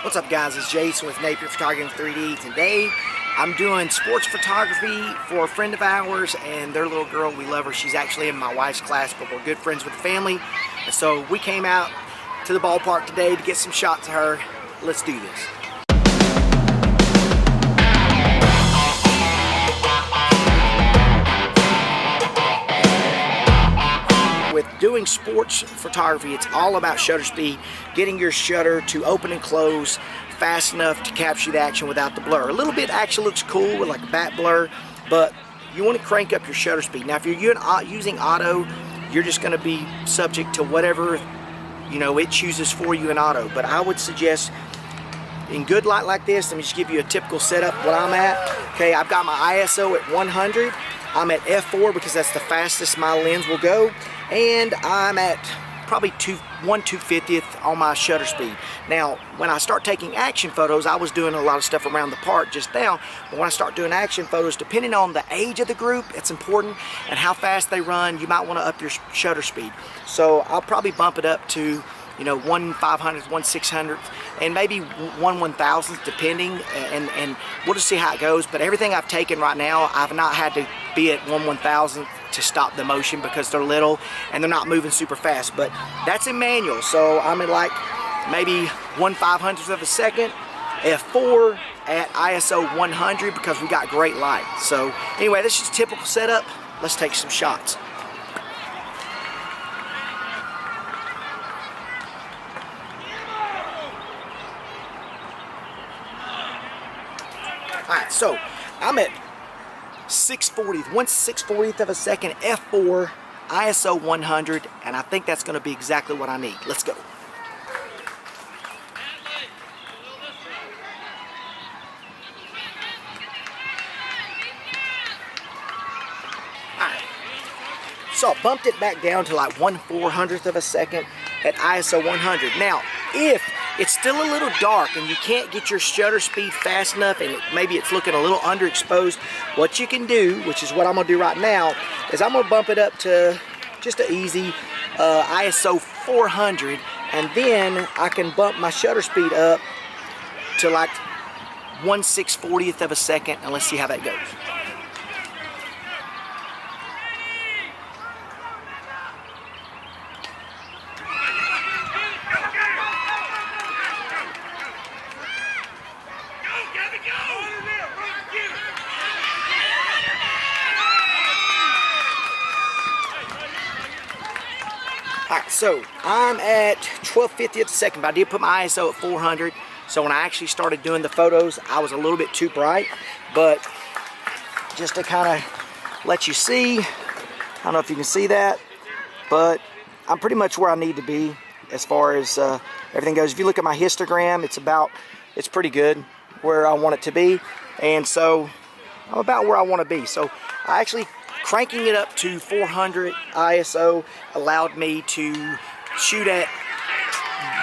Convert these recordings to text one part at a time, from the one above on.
What's up, guys? It's Jason with Napier Photography in 3D. Today I'm doing sports photography for a friend of ours and their little girl. We love her. She's actually in my wife's class, but we're good friends with the family. And so we came out to the ballpark today to get some shots of her. Let's do this. With doing sports photography, it's all about shutter speed, getting your shutter to open and close fast enough to capture the action without the blur. A little bit action looks cool with like a back blur, but you want to crank up your shutter speed. Now if you're using auto, you're just going to be subject to whatever it chooses for you in auto. But I would suggest in good light like this, let me just give you a typical setup what I'm at. Okay, I've got my ISO at 100. I'm at f4 because that's the fastest my lens will go, and I'm at probably 1/250th on my shutter speed. Now when I start taking action photos, I was doing a lot of stuff around the park just now, but when I start doing action photos, depending on the age of the group, it's important, and how fast they run, you might want to up your shutter speed. So I'll probably bump it up to 1/500th, 1/600th, and maybe 1/1000th depending, and we'll just see how it goes. But everything I've taken right now, I've not had to be at 1/1000th to stop the motion because they're little and they're not moving super fast. But that's in manual, so I'm at like maybe 1/500th of a second, f4 at ISO 100 because we got great light. So anyway, this is typical setup. Let's take some shots. Alright, so I'm at 1/640th of a second, f4, ISO 100, and I think that's going to be exactly what I need. Let's go. Alright, so I bumped it back down to like 1/400th of a second at ISO 100. Now, if it's still a little dark and you can't get your shutter speed fast enough and maybe it's looking a little underexposed, what you can do, which is what I'm going to do right now, is I'm going to bump it up to just an easy ISO 400, and then I can bump my shutter speed up to like 1/640th of a second, and let's see how that goes. Alright, so I'm at 12/50th a second, but I did put my ISO at 400, so when I actually started doing the photos, I was a little bit too bright, but just to kind of let you see, I don't know if you can see that, but I'm pretty much where I need to be as far as everything goes. If you look at my histogram, it's pretty good where I want it to be, and so I'm about where I want to be. So I actually cranking it up to 400 ISO allowed me to shoot at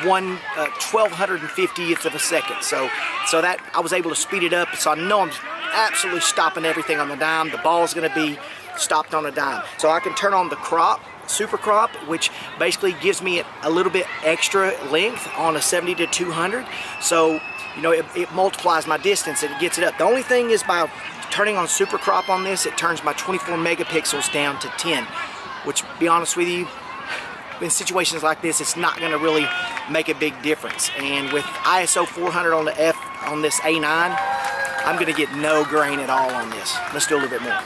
1250th of a second. So that I was able to speed it up. So I know I'm absolutely stopping everything on the dime. The ball's going to be stopped on a dime. So I can turn on the crop, super crop, which basically gives me a little bit extra length on a 70-200. So it multiplies my distance and it gets it up. The only thing is by turning on super crop on this, it turns my 24 megapixels down to 10, which, to be honest with you, in situations like this, it's not going to really make a big difference. And with ISO 400 on this A9, I'm going to get no grain at all on this. Let's do a little bit more.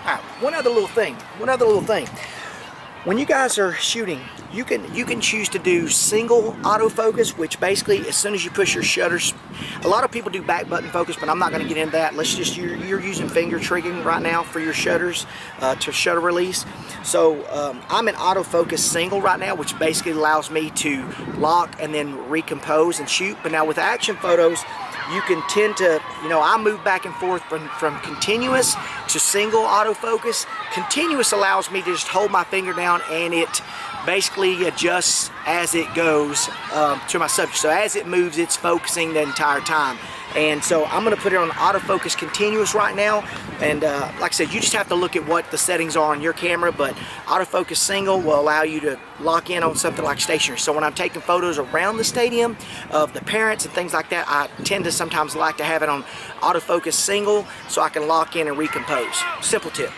Alright, one other little thing. When you guys are shooting, you can choose to do single autofocus, which basically as soon as you push your shutters, a lot of people do back button focus, but I'm not going to get into that. Let's just, you're using finger triggering right now for your shutters to shutter release. So I'm in autofocus single right now, which basically allows me to lock and then recompose and shoot. But now with action photos, you can tend to, I move back and forth from continuous to single autofocus. Continuous allows me to just hold my finger down and it basically adjusts as it goes to my subject. So as it moves, it's focusing the entire time. And so I'm going to put it on autofocus continuous right now. And like I said, you just have to look at what the settings are on your camera, but autofocus single will allow you to lock in on something like stationary. So when I'm taking photos around the stadium of the parents and things like that, I tend to sometimes like to have it on autofocus single so I can lock in and recompose. Simple tip.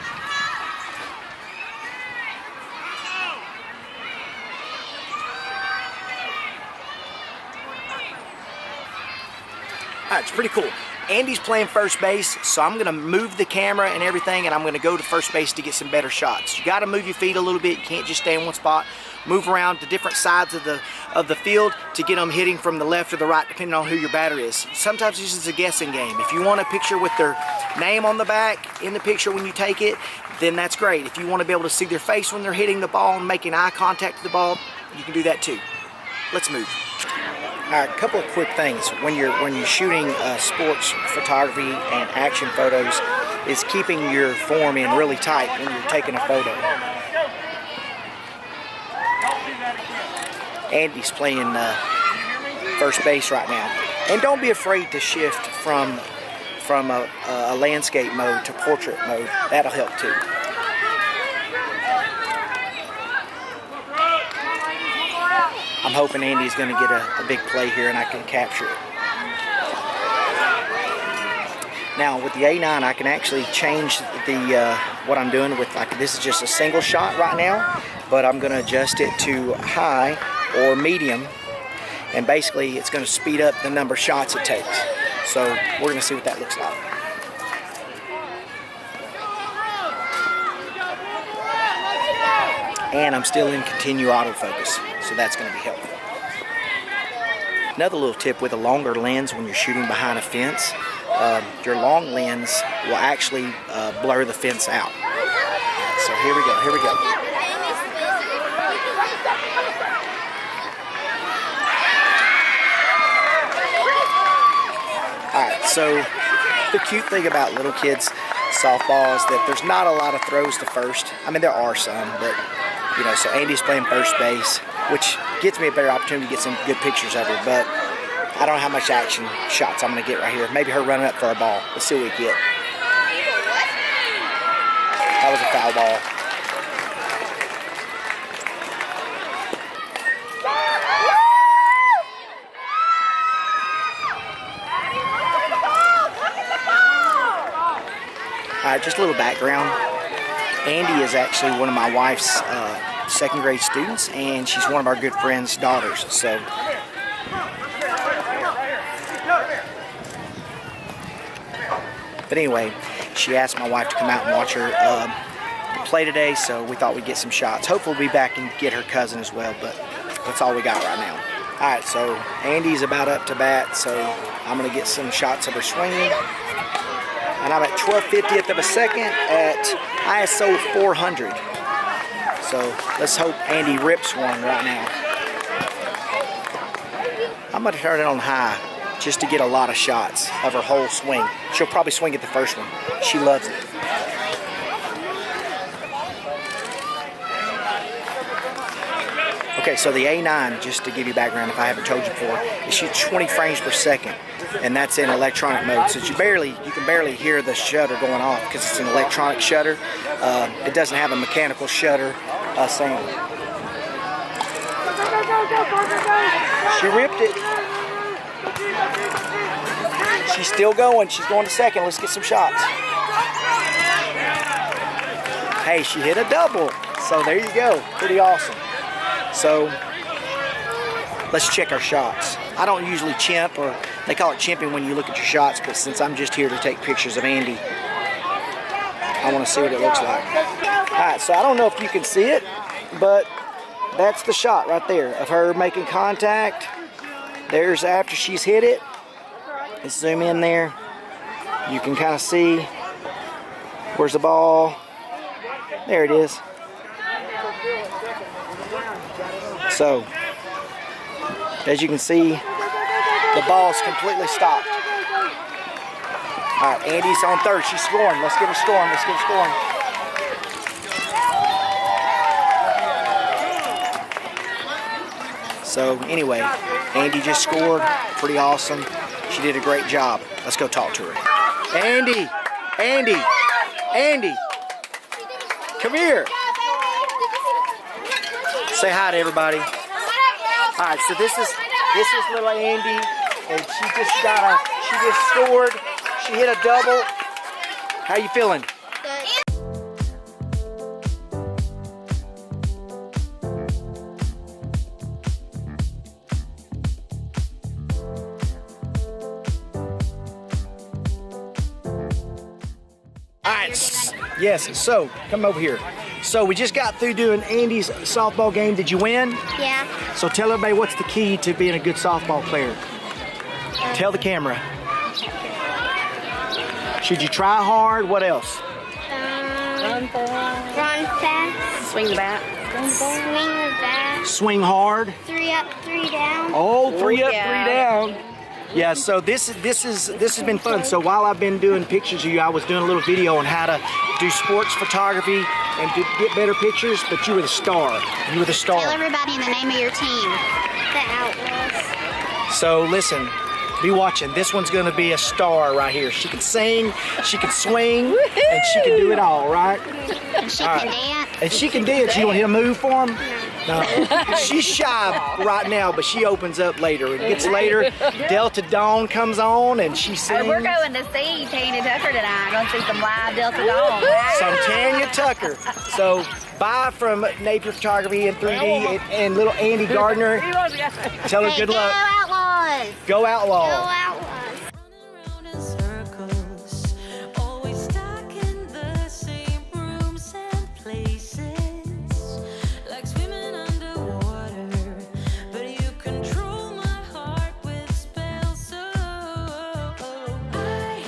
It's pretty cool. Andy's playing first base, so I'm going to move the camera and everything, and I'm going to go to first base to get some better shots. You got to move your feet a little bit. You can't just stay in one spot. Move around to different sides of the field to get them hitting from the left or the right, depending on who your batter is. Sometimes this is a guessing game. If you want a picture with their name on the back in the picture when you take it, then that's great. If you want to be able to see their face when they're hitting the ball and making eye contact with the ball, you can do that too. Let's move. All right, a couple of quick things when you're shooting sports photography and action photos is keeping your form in really tight when you're taking a photo. Andy's playing first base right now, and don't be afraid to shift from a landscape mode to portrait mode. That'll help too. I'm hoping Andy's going to get a big play here and I can capture it. Now with the A9 I can actually change the what I'm doing with, like, this is just a single shot right now, but I'm going to adjust it to high or medium, and basically it's going to speed up the number of shots it takes. So we're going to see what that looks like. And I'm still in continue autofocus, so that's going to be helpful. Another little tip with a longer lens when you're shooting behind a fence, your long lens will actually blur the fence out. So here we go. Alright, so the cute thing about little kids softball is that there's not a lot of throws to first. I mean, there are some, but you know, so Andy's playing first base, which gets me a better opportunity to get some good pictures of her, but I don't know how much action shots I'm going to get right here. Maybe her running up for a ball. Let's see what we get. That was a foul ball. Just a little background. Andy is actually one of my wife's second grade students, and she's one of our good friends' daughters. So, but anyway, she asked my wife to come out and watch her play today, so we thought we'd get some shots. Hopefully we'll be back and get her cousin as well, but that's all we got right now. All right, so Andy's about up to bat, so I'm going to get some shots of her swinging. And I'm at 12/50th of a second at ISO 400. So let's hope Andy rips one right now. I'm going to turn it on high just to get a lot of shots of her whole swing. She'll probably swing at the first one. She loves it. Okay, so the A9, just to give you background if I haven't told you before, it shoots 20 frames per second, and that's in electronic mode. So you can barely hear the shutter going off because it's an electronic shutter. It doesn't have a mechanical shutter sound. She ripped it. She's still going. She's going to second. Let's get some shots. Hey, she hit a double. So there you go. Pretty awesome. So let's check our shots. I don't usually chimp, or they call it chimping when you look at your shots, but since I'm just here to take pictures of Andy, I want to see what it looks like. Alright, so I don't know if you can see it, but that's the shot right there of her making contact. There's after she's hit it. Let's zoom in there. You can kind of see where's the ball. There it is. So, as you can see, the ball's completely stopped. All right, Andy's on third. She's scoring. Let's get her scoring. Let's get her scoring. So, anyway, Andy just scored. Pretty awesome. She did a great job. Let's go talk to her. Andy, Andy, Andy, come here. Say hi to everybody. All right, so this is little Andy, and she just scored. She hit a double. How you feeling? Alright, yes, so come over here. So we just got through doing Andy's softball game. Did you win? Yeah. So tell everybody what's the key to being a good softball player. Tell the camera. Should you try hard? What else? Run fast. Swing the bat. Swing the bat. Swing hard. 3 up, 3 down. Oh, three up, yeah. 3 down. Yeah, so this has been fun. So while I've been doing pictures of you, I was doing a little video on how to do sports photography and to get better pictures, but you were the star. You were the star. Tell everybody the name of your team. The Outlaws. So listen, be watching. This one's gonna be a star right here. She can sing, she can swing, and she can do it all, right? And she can dance. And she can dance. You want to hit a move for him? No. She's shy right now, but she opens up later. It gets later. Delta Dawn comes on, and she sings. And we're going to see Tanya Tucker tonight. Going to see some live Delta Dawn. Some Tanya Tucker. So bye from Napier Photography in 3D and little Andy Gardner. Tell her good Go luck. Outlaws. Go Outlaws. Go Outlaws. Around in circles, always stuck in the same rooms and places, like swimming underwater. But you control my heart with spells, so I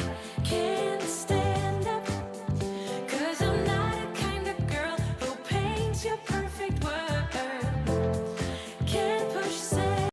can't stand up, 'cause I'm not a kind of girl who paints your